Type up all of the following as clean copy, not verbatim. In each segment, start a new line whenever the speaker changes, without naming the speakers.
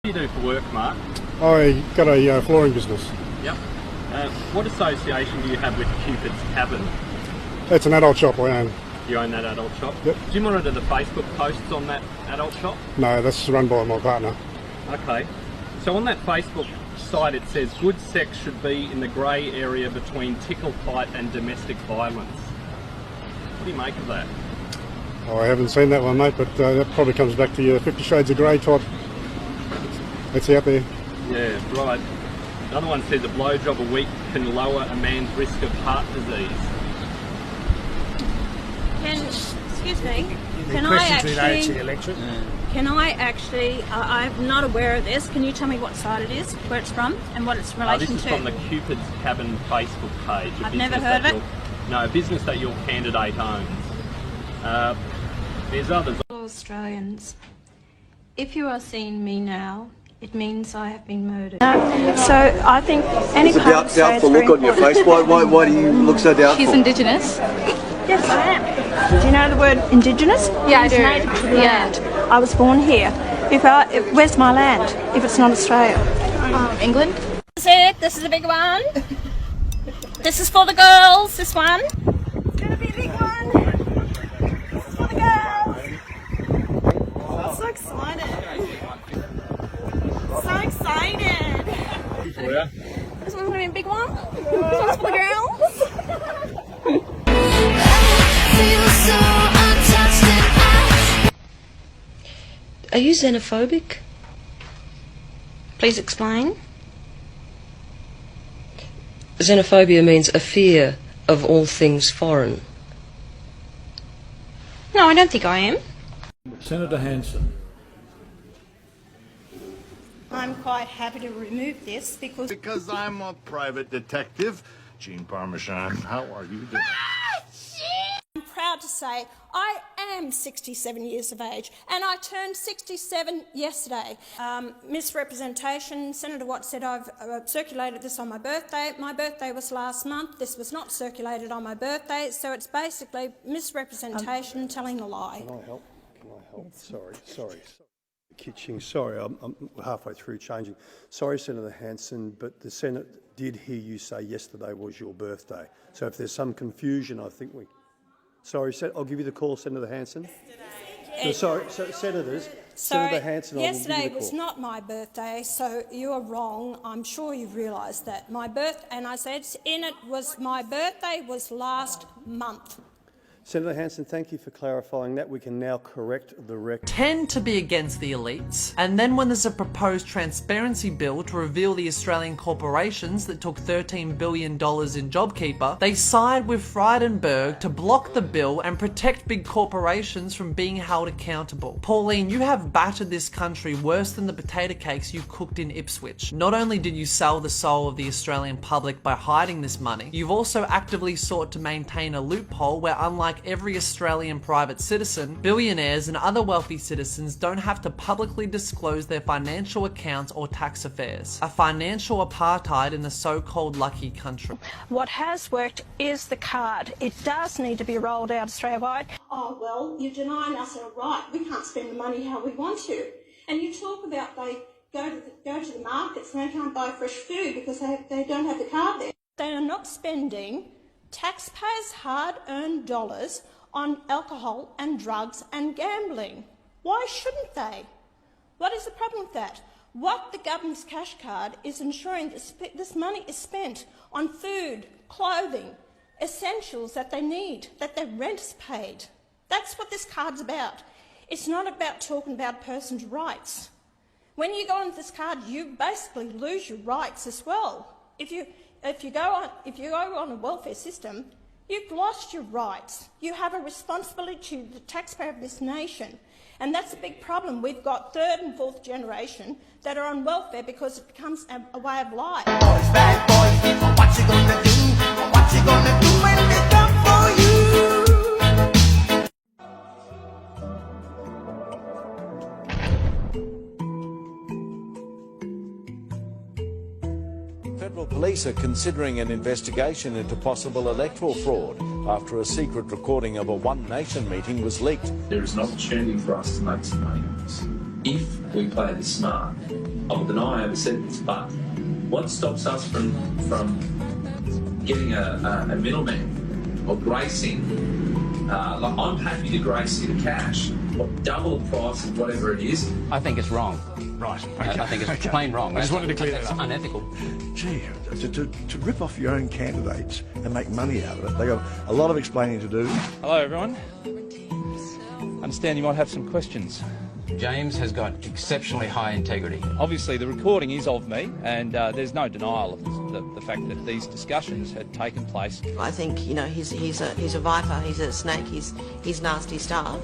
What do you do for work, Mark?
I got a flooring business.
Yep. What association do you have with Cupid's Cabin?
It's an adult shop I own.
You own that adult shop?
Yep.
Do you monitor the Facebook posts on that adult shop?
No, that's run by my partner.
Okay. So on that Facebook site it says good sex should be in the grey area between tickle fight and domestic violence. What do you make of that?
Oh, I haven't seen that one, mate, but that probably comes back to your 50 Shades of Grey type. That's out there.
Yeah, right. Another one says a blowjob a week can lower a man's risk of heart disease.
Excuse me, can I actually, I'm not aware of this, can you tell me what site it is, where it's from, and what it's in relation to?
This is from the Cupid's Cabin Facebook page.
I've never heard of it.
No, a business that your candidate owns. There's others.
Hello Australians, if you are seeing me now, it means I have been murdered. So I think any part of
doubtful look on your face. Why do you look so doubtful?
She's Indigenous. Yes, I am. Do you know the word Indigenous?
Yeah, I do.
Native to the land. I was born here. Where's my land if it's not Australia?
England.
This is it. This is the big one. This is for the girls. This one. It's gonna be a big one. This is for the girls. I'm so excited. So excited. This one's gonna be a big one. This one's for the girls.
Are you xenophobic? Please explain. Xenophobia means a fear of all things foreign.
No, I don't think I am.
Senator Hanson.
I'm quite happy to remove this because
I'm a private detective. Jean Parmesan, how are you doing?
I'm proud to say I am 67 years of age and I turned 67 yesterday. Misrepresentation, Senator Watt said I've circulated this on my birthday. My birthday was last month. This was not circulated on my birthday, so it's basically misrepresentation, telling a lie.
Can I help? Sorry. Kitching, sorry, I'm halfway through changing. Sorry, Senator Hanson, but the Senate did hear you say yesterday was your birthday. So if there's some confusion, I think we... Sorry, I'll give you the call, Senator Hanson. Senators, Senator Hanson,
yesterday was not my birthday, so you're wrong. I'm sure you realise that. And I said in it was my birthday was last month.
Senator Hanson, thank you for clarifying that. We can now correct the record.
Tend to be against the elites, and then when there's a proposed transparency bill to reveal the Australian corporations that took $13 billion in JobKeeper, they side with Frydenberg to block the bill and protect big corporations from being held accountable. Pauline, you have battered this country worse than the potato cakes you cooked in Ipswich. Not only did you sell the soul of the Australian public by hiding this money, you've also actively sought to maintain a loophole where, unlike every Australian private citizen, billionaires and other wealthy citizens don't have to publicly disclose their financial accounts or tax affairs. A financial apartheid in the so-called lucky country.
What has worked is the card. It does need to be rolled out Australia-wide. Oh, well, you're denying us our right. We can't spend the money how we want to. And you talk about they go to the markets and they can't buy fresh food because they don't have the card there. They are not spending taxpayers' hard-earned dollars on alcohol and drugs and gambling. Why shouldn't they? What is the problem with that? What the government's cash card is ensuring that this money is spent on food, clothing, essentials that they need, that their rent is paid. That's what this card's about. It's not about talking about a person's rights. When you go on this card, you basically lose your rights as well. If you go on a welfare system, you've lost your rights. You have a responsibility to the taxpayer of this nation. And that's a big problem. We've got third and fourth generation that are on welfare because it becomes a way of life.
Boys, bad boys, what you gonna do? What you gonna do when they come for you?
Federal police are considering an investigation into possible electoral fraud after a secret recording of a One Nation meeting was leaked.
There is an opportunity for us to make some money on this.
if we play this smart, I will deny over sentence. But what stops us from getting a middleman or gracing? Like I'm happy to grace you the cash, or double the price of whatever it is.
I think it's wrong.
Right. Okay.
I think it's plain wrong.
I just wanted to clear that
That's
up.
unethical.
Gee, to rip off your own candidates and make money out of it, they got a lot of explaining to do.
Hello, everyone. Understand you might have some questions.
James has got exceptionally high integrity.
Obviously, the recording is of me, and there's no denial of the fact that these discussions had taken place.
I think, you know, he's a viper, he's a snake, he's nasty stuff.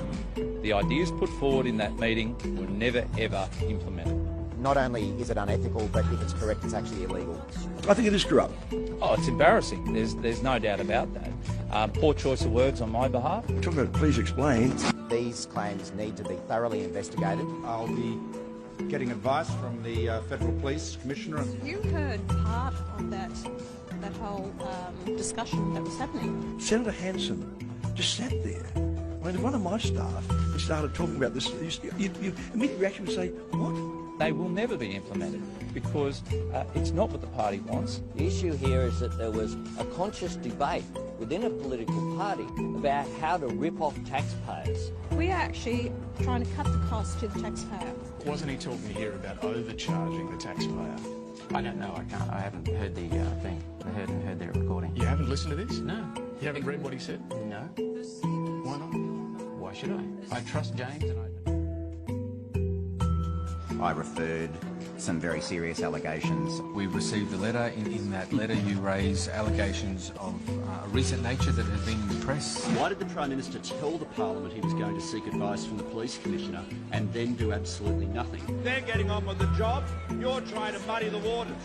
The ideas put forward in that meeting were never, ever implemented.
Not only is it unethical, but if it's correct, it's actually illegal.
I think it is corrupt.
Oh, it's embarrassing. There's no doubt about that. Poor choice of words on my behalf.
Talking about please explain.
These claims need to be thoroughly investigated.
I'll be getting advice from the Federal Police Commissioner.
You heard part of that whole discussion that was happening.
Senator Hanson just sat there. I mean, one of my staff started talking about this. You immediate reaction would say, what?
They will never be implemented because it's not what the party wants.
The issue here is that there was a conscious debate within a political party about how to rip off taxpayers.
We are actually trying to cut the cost to the taxpayer.
Wasn't he talking here about overcharging the taxpayer?
I don't know. I can't. I haven't heard the thing. I hadn't heard their recording.
You haven't listened to this?
No.
You haven't read what he said?
No.
Why not?
Why should I? I trust James and
I referred some very serious allegations.
We received a letter. In that letter you raise allegations of a recent nature that have been in the press.
Why did the Prime Minister tell the Parliament he was going to seek advice from the Police Commissioner and then do absolutely nothing?
They're getting on with the job. You're trying to muddy the waters.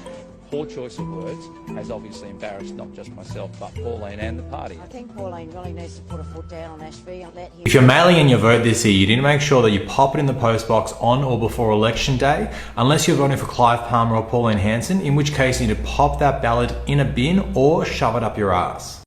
Poor choice of words has obviously embarrassed not just myself but Pauline and the party.
I think Pauline really needs to put a foot down on Ashby and let him...
If you're mailing in your vote this year, you need to make sure that you pop it in the post box on or before election day, unless you're voting for Clive Palmer or Pauline Hanson, in which case you need to pop that ballot in a bin or shove it up your ass.